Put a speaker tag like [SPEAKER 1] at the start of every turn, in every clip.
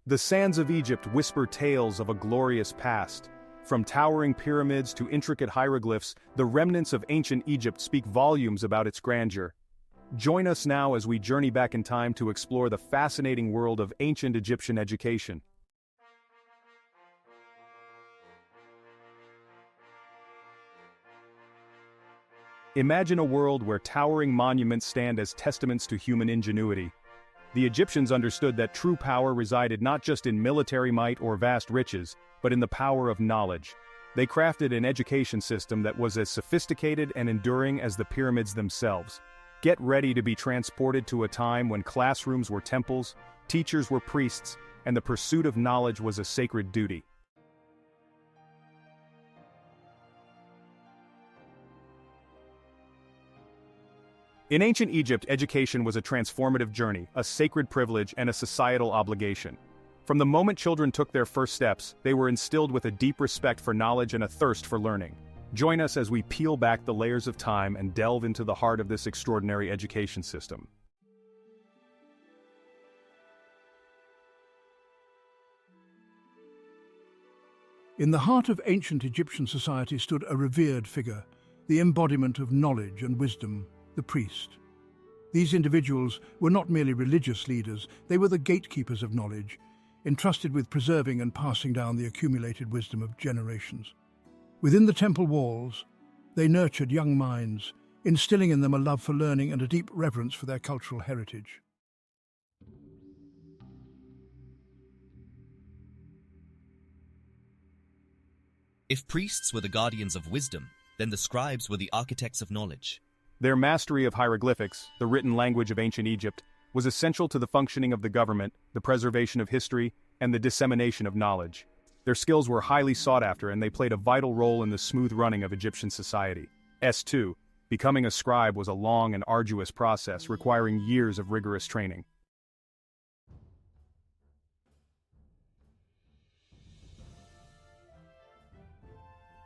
[SPEAKER 1] The sands of Egypt whisper tales of a glorious past. From towering pyramids to intricate hieroglyphs, the remnants of ancient Egypt speak volumes about its grandeur. Join us now as we journey back in time to explore the fascinating world of ancient Egyptian education. Imagine a world where towering monuments stand as testaments to human ingenuity. The Egyptians understood that true power resided not just in military might or vast riches, but in the power of knowledge. They crafted an education system that was as sophisticated and enduring as the pyramids themselves. Get ready to be transported to a time when classrooms were temples, teachers were priests, and the pursuit of knowledge was a sacred duty. In ancient Egypt, education was a transformative journey, a sacred privilege, and a societal obligation. From the moment children took their first steps, they were instilled with a deep respect for knowledge and a thirst for learning. Join us as we peel back the layers of time and delve into the heart of this extraordinary education system.
[SPEAKER 2] In the heart of ancient Egyptian society stood a revered figure, the embodiment of knowledge and wisdom, the priest. These individuals were not merely religious leaders, they were the gatekeepers of knowledge, entrusted with preserving and passing down the accumulated wisdom of generations. Within the temple walls, they nurtured young minds, instilling in them a love for learning and a deep reverence for their cultural heritage.
[SPEAKER 3] If priests were the guardians of wisdom, then the scribes were the architects of knowledge.
[SPEAKER 1] Their mastery of hieroglyphics, the written language of ancient Egypt, was essential to the functioning of the government, the preservation of history, and the dissemination of knowledge. Their skills were highly sought after and they played a vital role in the smooth running of Egyptian society. S2, becoming a scribe was a long and arduous process requiring years of rigorous training.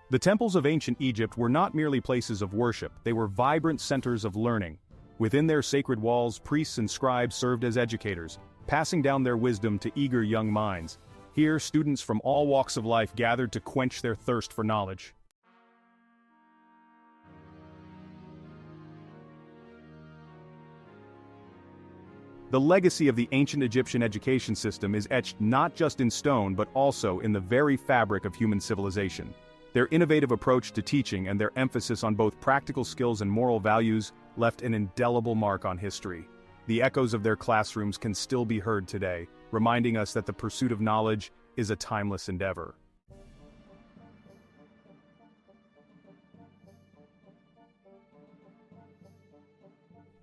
[SPEAKER 1] The temples of ancient Egypt were not merely places of worship, they were vibrant centers of learning. Within their sacred walls, priests and scribes served as educators, passing down their wisdom to eager young minds. Here, students from all walks of life gathered to quench their thirst for knowledge. The legacy of the ancient Egyptian education system is etched not just in stone but also in the very fabric of human civilization. Their innovative approach to teaching and their emphasis on both practical skills and moral values left an indelible mark on history. The echoes of their classrooms can still be heard today, reminding us that the pursuit of knowledge is a timeless endeavor.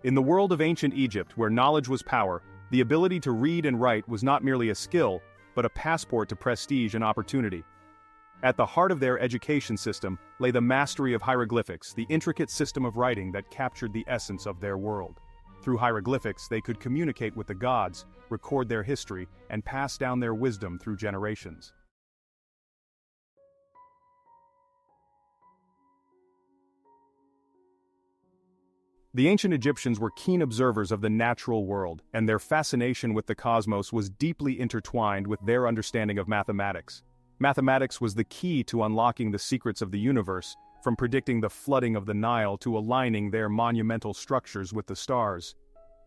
[SPEAKER 1] In the world of ancient Egypt, where knowledge was power, the ability to read and write was not merely a skill, but a passport to prestige and opportunity. At the heart of their education system lay the mastery of hieroglyphics, the intricate system of writing that captured the essence of their world. Through hieroglyphics, they could communicate with the gods, record their history, and pass down their wisdom through generations. The ancient Egyptians were keen observers of the natural world, and their fascination with the cosmos was deeply intertwined with their understanding of mathematics. Mathematics was the key to unlocking the secrets of the universe, from predicting the flooding of the Nile to aligning their monumental structures with the stars.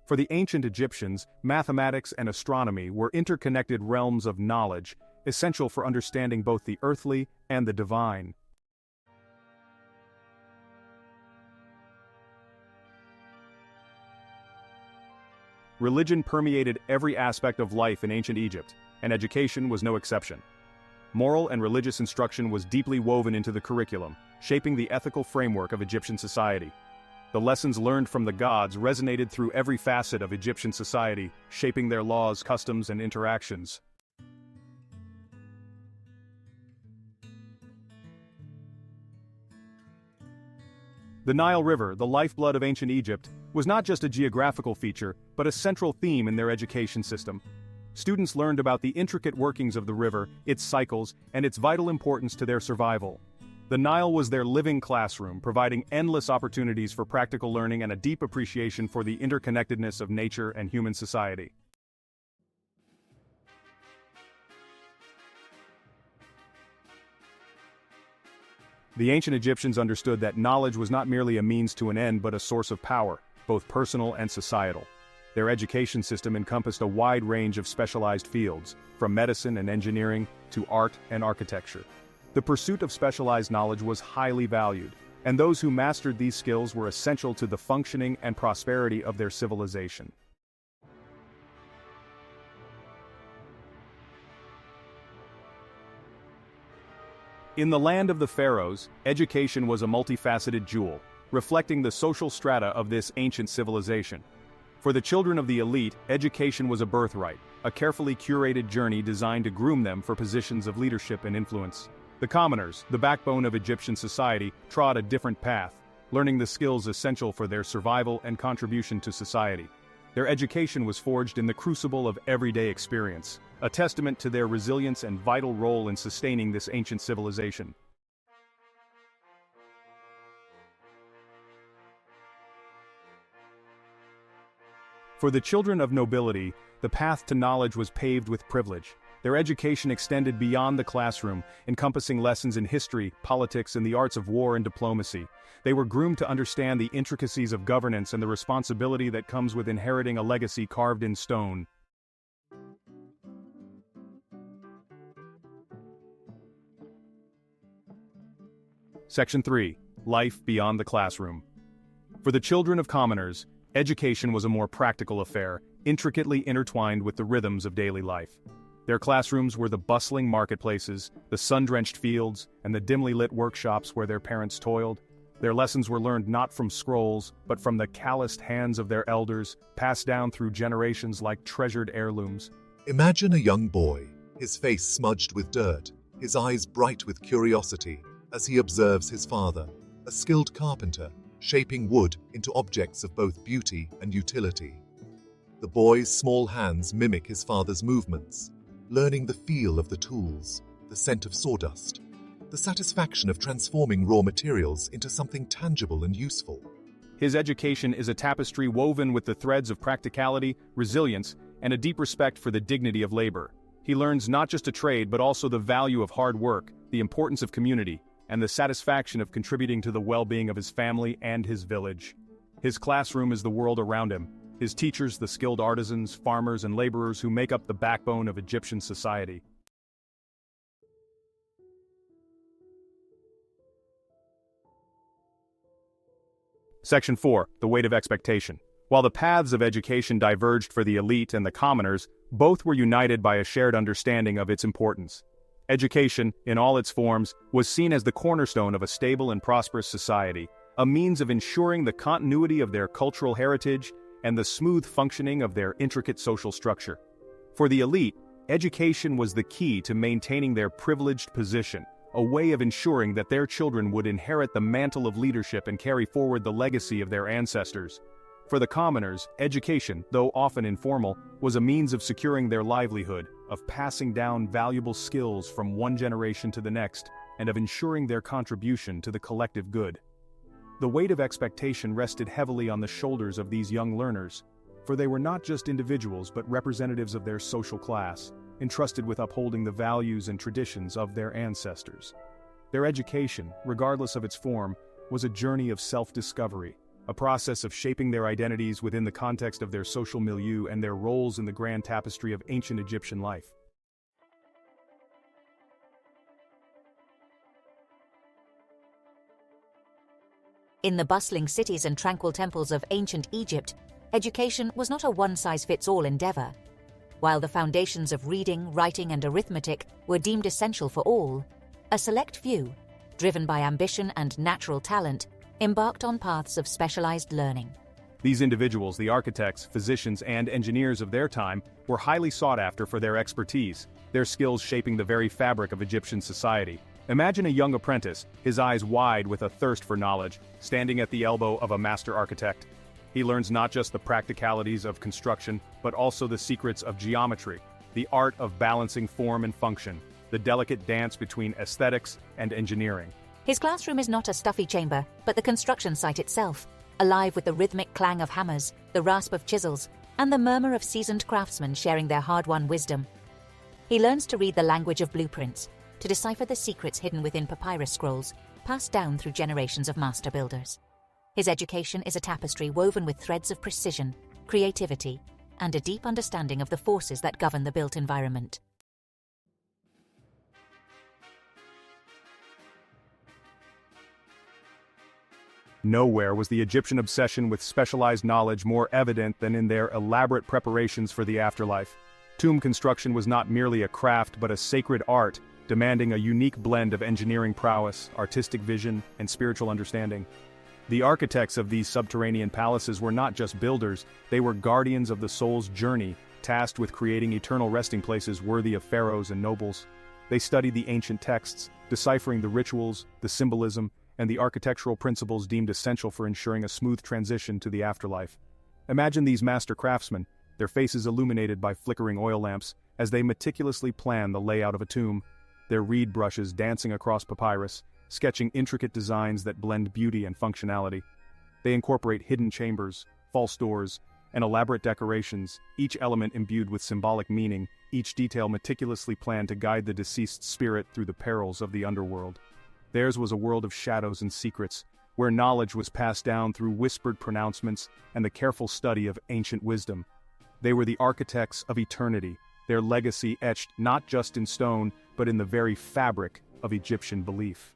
[SPEAKER 1] For the ancient Egyptians, mathematics and astronomy were interconnected realms of knowledge, essential for understanding both the earthly and the divine. Religion permeated every aspect of life in ancient Egypt, and education was no exception. Moral and religious instruction was deeply woven into the curriculum, shaping the ethical framework of Egyptian society. The lessons learned from the gods resonated through every facet of Egyptian society, shaping their laws, customs, and interactions. The Nile River, the lifeblood of ancient Egypt, was not just a geographical feature, but a central theme in their education system. Students learned about the intricate workings of the river, its cycles, and its vital importance to their survival. The Nile was their living classroom, providing endless opportunities for practical learning and a deep appreciation for the interconnectedness of nature and human society. The ancient Egyptians understood that knowledge was not merely a means to an end but a source of power, both personal and societal. Their education system encompassed a wide range of specialized fields, from medicine and engineering to art and architecture. The pursuit of specialized knowledge was highly valued, and those who mastered these skills were essential to the functioning and prosperity of their civilization. In the land of the Pharaohs, education was a multifaceted jewel, reflecting the social strata of this ancient civilization. For the children of the elite, education was a birthright, a carefully curated journey designed to groom them for positions of leadership and influence. The commoners, the backbone of Egyptian society, trod a different path, learning the skills essential for their survival and contribution to society. Their education was forged in the crucible of everyday experience, a testament to their resilience and vital role in sustaining this ancient civilization. For the children of nobility, the path to knowledge was paved with privilege. Their education extended beyond the classroom, encompassing lessons in history, politics, and the arts of war and diplomacy. They were groomed to understand the intricacies of governance and the responsibility that comes with inheriting a legacy carved in stone. Section 3. Life beyond the classroom. For the children of commoners, education was a more practical affair, intricately intertwined with the rhythms of daily life. Their classrooms were the bustling marketplaces, the sun-drenched fields, and the dimly lit workshops where their parents toiled. Their lessons were learned not from scrolls, but from the calloused hands of their elders, passed down through generations like treasured heirlooms.
[SPEAKER 4] Imagine a young boy, his face smudged with dirt, his eyes bright with curiosity, as he observes his father, a skilled carpenter, shaping wood into objects of both beauty and utility. The boy's small hands mimic his father's movements, learning the feel of the tools, the scent of sawdust, the satisfaction of transforming raw materials into something tangible and useful.
[SPEAKER 1] His education is a tapestry woven with the threads of practicality, resilience, and a deep respect for the dignity of labor. He learns not just a trade but also the value of hard work, the importance of community, and the satisfaction of contributing to the well-being of his family and his village. His classroom is the world around him, his teachers the skilled artisans, farmers, and laborers who make up the backbone of Egyptian society. Section 4. The weight of expectation. While the paths of education diverged for the elite and the commoners, both were united by a shared understanding of its importance. Education, in all its forms, was seen as the cornerstone of a stable and prosperous society, a means of ensuring the continuity of their cultural heritage and the smooth functioning of their intricate social structure. For the elite, education was the key to maintaining their privileged position, a way of ensuring that their children would inherit the mantle of leadership and carry forward the legacy of their ancestors. For the commoners, education, though often informal, was a means of securing their livelihood, of passing down valuable skills from one generation to the next, and of ensuring their contribution to the collective good. The weight of expectation rested heavily on the shoulders of these young learners, for they were not just individuals but representatives of their social class, entrusted with upholding the values and traditions of their ancestors. Their education, regardless of its form, was a journey of self-discovery, a process of shaping their identities within the context of their social milieu and their roles in the grand tapestry of ancient Egyptian life.
[SPEAKER 5] In the bustling cities and tranquil temples of ancient Egypt, education was not a one-size-fits-all endeavor. While the foundations of reading, writing, and arithmetic were deemed essential for all, a select few, driven by ambition and natural talent, embarked on paths of specialized learning.
[SPEAKER 1] These individuals, the architects, physicians, and engineers of their time, were highly sought after for their expertise, their skills shaping the very fabric of Egyptian society. Imagine a young apprentice, his eyes wide with a thirst for knowledge, standing at the elbow of a master architect. He learns not just the practicalities of construction, but also the secrets of geometry, the art of balancing form and function, the delicate dance between aesthetics and engineering.
[SPEAKER 5] His classroom is not a stuffy chamber, but the construction site itself, alive with the rhythmic clang of hammers, the rasp of chisels, and the murmur of seasoned craftsmen sharing their hard-won wisdom. He learns to read the language of blueprints, to decipher the secrets hidden within papyrus scrolls, passed down through generations of master builders. His education is a tapestry woven with threads of precision, creativity, and a deep understanding of the forces that govern the built environment.
[SPEAKER 1] Nowhere was the Egyptian obsession with specialized knowledge more evident than in their elaborate preparations for the afterlife. Tomb construction was not merely a craft but a sacred art, demanding a unique blend of engineering prowess, artistic vision, and spiritual understanding. The architects of these subterranean palaces were not just builders, they were guardians of the soul's journey, tasked with creating eternal resting places worthy of pharaohs and nobles. They studied the ancient texts, deciphering the rituals, the symbolism, and the architectural principles deemed essential for ensuring a smooth transition to the afterlife. Imagine these master craftsmen, their faces illuminated by flickering oil lamps, as they meticulously plan the layout of a tomb, their reed brushes dancing across papyrus, sketching intricate designs that blend beauty and functionality. They incorporate hidden chambers, false doors, and elaborate decorations, each element imbued with symbolic meaning, each detail meticulously planned to guide the deceased's spirit through the perils of the underworld. Theirs was a world of shadows and secrets, where knowledge was passed down through whispered pronouncements and the careful study of ancient wisdom. They were the architects of eternity, their legacy etched not just in stone, but in the very fabric of Egyptian belief.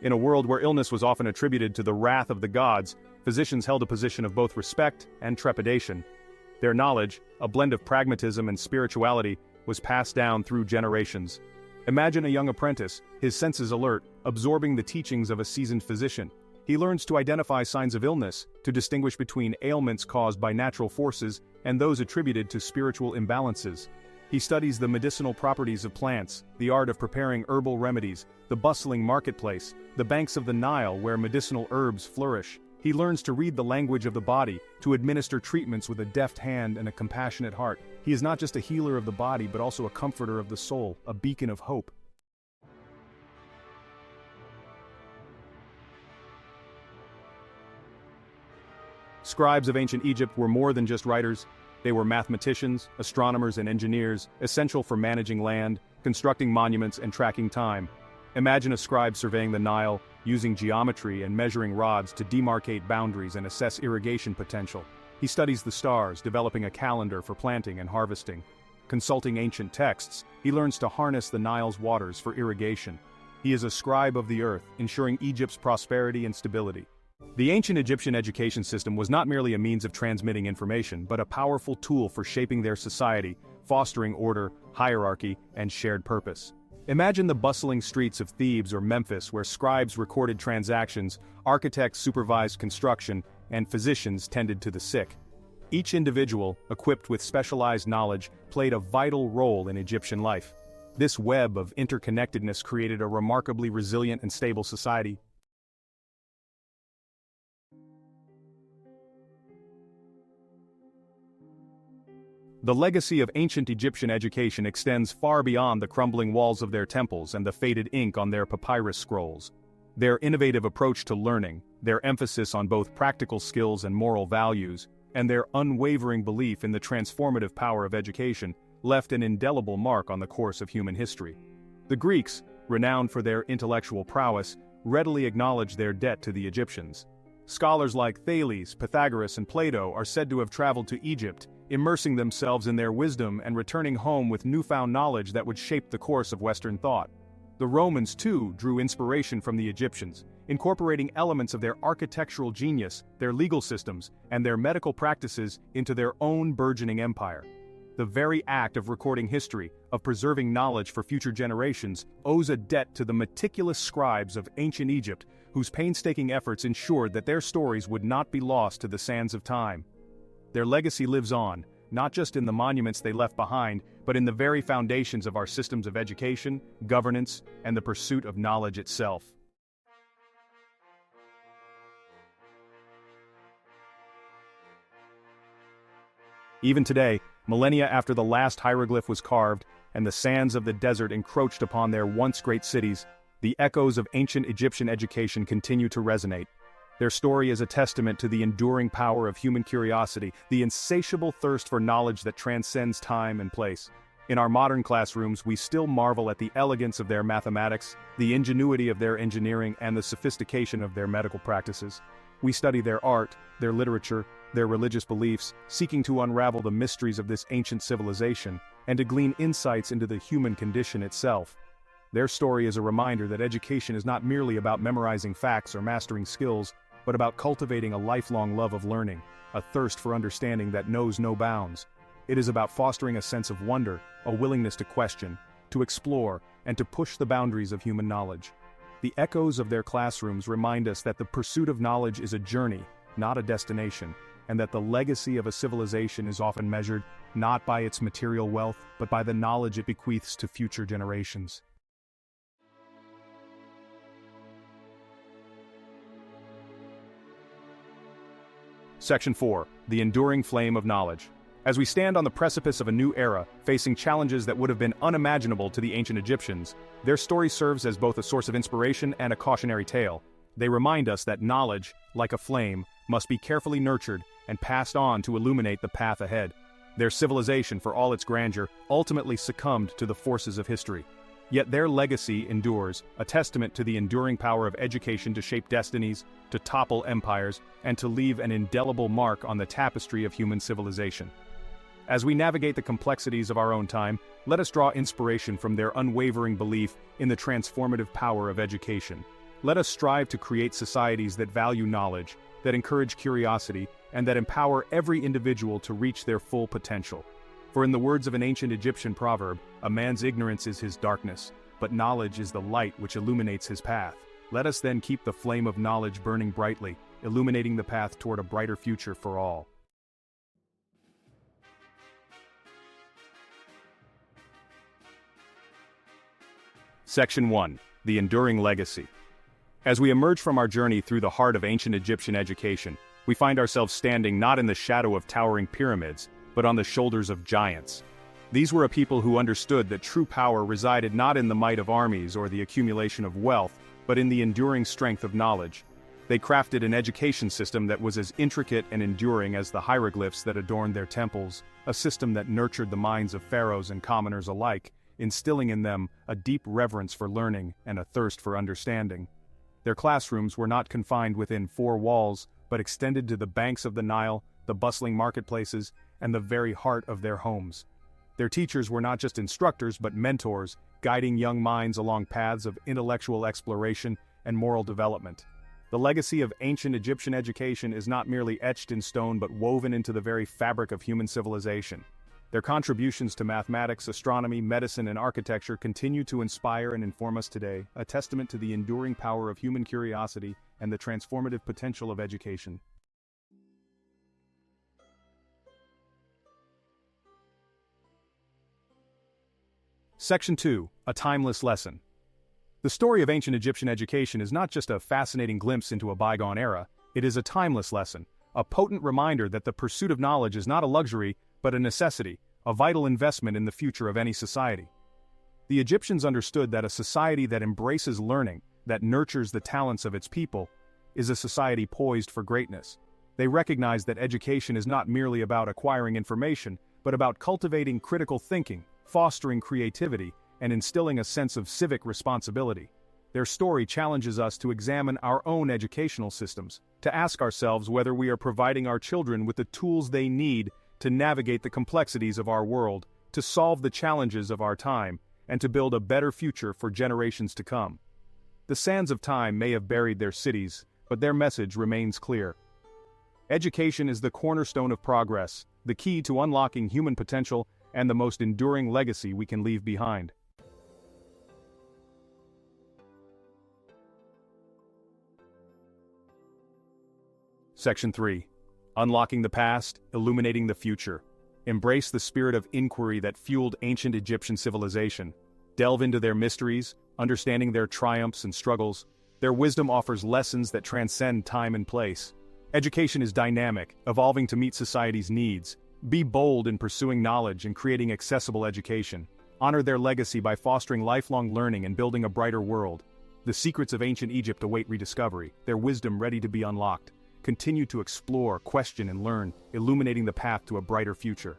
[SPEAKER 1] In a world where illness was often attributed to the wrath of the gods, physicians held a position of both respect and trepidation. Their knowledge, a blend of pragmatism and spirituality, was passed down through generations. Imagine a young apprentice, his senses alert, absorbing the teachings of a seasoned physician. He learns to identify signs of illness, to distinguish between ailments caused by natural forces and those attributed to spiritual imbalances. He studies the medicinal properties of plants, the art of preparing herbal remedies, the bustling marketplace, the banks of the Nile where medicinal herbs flourish. He learns to read the language of the body, to administer treatments with a deft hand and a compassionate heart. He is not just a healer of the body but also a comforter of the soul, a beacon of hope. Scribes of ancient Egypt were more than just writers. They were mathematicians, astronomers, and engineers, essential for managing land, constructing monuments, and tracking time. Imagine a scribe surveying the Nile, using geometry and measuring rods to demarcate boundaries and assess irrigation potential. He studies the stars, developing a calendar for planting and harvesting. Consulting ancient texts, he learns to harness the Nile's waters for irrigation. He is a scribe of the earth, ensuring Egypt's prosperity and stability. The ancient Egyptian education system was not merely a means of transmitting information, but a powerful tool for shaping their society, fostering order, hierarchy, and shared purpose. Imagine the bustling streets of Thebes or Memphis where scribes recorded transactions, architects supervised construction, and physicians tended to the sick. Each individual, equipped with specialized knowledge, played a vital role in Egyptian life. This web of interconnectedness created a remarkably resilient and stable society. The legacy of ancient Egyptian education extends far beyond the crumbling walls of their temples and the faded ink on their papyrus scrolls. Their innovative approach to learning, their emphasis on both practical skills and moral values, and their unwavering belief in the transformative power of education left an indelible mark on the course of human history. The Greeks, renowned for their intellectual prowess, readily acknowledged their debt to the Egyptians. Scholars like Thales, Pythagoras, and Plato are said to have traveled to Egypt, immersing themselves in their wisdom and returning home with newfound knowledge that would shape the course of Western thought. The Romans, too, drew inspiration from the Egyptians, incorporating elements of their architectural genius, their legal systems, and their medical practices into their own burgeoning empire. The very act of recording history, of preserving knowledge for future generations, owes a debt to the meticulous scribes of ancient Egypt, whose painstaking efforts ensured that their stories would not be lost to the sands of time. Their legacy lives on, not just in the monuments they left behind, but in the very foundations of our systems of education, governance, and the pursuit of knowledge itself. Even today, millennia after the last hieroglyph was carved, and the sands of the desert encroached upon their once great cities, the echoes of ancient Egyptian education continue to resonate. Their story is a testament to the enduring power of human curiosity, the insatiable thirst for knowledge that transcends time and place. In our modern classrooms, we still marvel at the elegance of their mathematics, the ingenuity of their engineering, and the sophistication of their medical practices. We study their art, their literature, their religious beliefs, seeking to unravel the mysteries of this ancient civilization, and to glean insights into the human condition itself. Their story is a reminder that education is not merely about memorizing facts or mastering skills, but about cultivating a lifelong love of learning, a thirst for understanding that knows no bounds. It is about fostering a sense of wonder, a willingness to question, to explore, and to push the boundaries of human knowledge. The echoes of their classrooms remind us that the pursuit of knowledge is a journey, not a destination, and that the legacy of a civilization is often measured not by its material wealth, but by the knowledge it bequeaths to future generations. Section 4. The Enduring Flame of Knowledge. As we stand on the precipice of a new era, facing challenges that would have been unimaginable to the ancient Egyptians, their story serves as both a source of inspiration and a cautionary tale. They remind us that knowledge, like a flame, must be carefully nurtured and passed on to illuminate the path ahead. Their civilization, for all its grandeur, ultimately succumbed to the forces of history. Yet their legacy endures, a testament to the enduring power of education to shape destinies, to topple empires, and to leave an indelible mark on the tapestry of human civilization. As we navigate the complexities of our own time, let us draw inspiration from their unwavering belief in the transformative power of education. Let us strive to create societies that value knowledge, that encourage curiosity, and that empower every individual to reach their full potential. For in the words of an ancient Egyptian proverb, a man's ignorance is his darkness, but knowledge is the light which illuminates his path. Let us then keep the flame of knowledge burning brightly, illuminating the path toward a brighter future for all. Section 1. The Enduring Legacy. As we emerge from our journey through the heart of ancient Egyptian education, we find ourselves standing not in the shadow of towering pyramids, but on the shoulders of giants. These were a people who understood that true power resided not in the might of armies or the accumulation of wealth, but in the enduring strength of knowledge. They crafted an education system that was as intricate and enduring as the hieroglyphs that adorned their temples, a system that nurtured the minds of pharaohs and commoners alike, instilling in them a deep reverence for learning and a thirst for understanding. Their classrooms were not confined within four walls, but extended to the banks of the Nile, the bustling marketplaces, and the very heart of their homes. Their teachers were not just instructors but mentors, guiding young minds along paths of intellectual exploration and moral development. The legacy of ancient Egyptian education is not merely etched in stone but woven into the very fabric of human civilization. Their contributions to mathematics, astronomy, medicine, and architecture continue to inspire and inform us today, a testament to the enduring power of human curiosity and the transformative potential of education. Section 2. A Timeless Lesson. The story of ancient Egyptian education is not just a fascinating glimpse into a bygone era, it is a timeless lesson, a potent reminder that the pursuit of knowledge is not a luxury, but a necessity, a vital investment in the future of any society. The Egyptians understood that a society that embraces learning, that nurtures the talents of its people, is a society poised for greatness. They recognized that education is not merely about acquiring information, but about cultivating critical thinking, fostering creativity, and instilling a sense of civic responsibility. Their story challenges us to examine our own educational systems, to ask ourselves whether we are providing our children with the tools they need to navigate the complexities of our world, to solve the challenges of our time, and to build a better future for generations to come. The sands of time may have buried their cities, but their message remains clear. Education is the cornerstone of progress, the key to unlocking human potential, and the most enduring legacy we can leave behind. Section 3. Unlocking the past, illuminating the future. Embrace the spirit of inquiry that fueled ancient Egyptian civilization. Delve into their mysteries, understanding their triumphs and struggles. Their wisdom offers lessons that transcend time and place. Education is dynamic, evolving to meet society's needs. Be bold in pursuing knowledge and creating accessible education. Honor their legacy by fostering lifelong learning and building a brighter world. The secrets of ancient Egypt await rediscovery, their wisdom ready to be unlocked. Continue to explore, question, and learn, illuminating the path to a brighter future.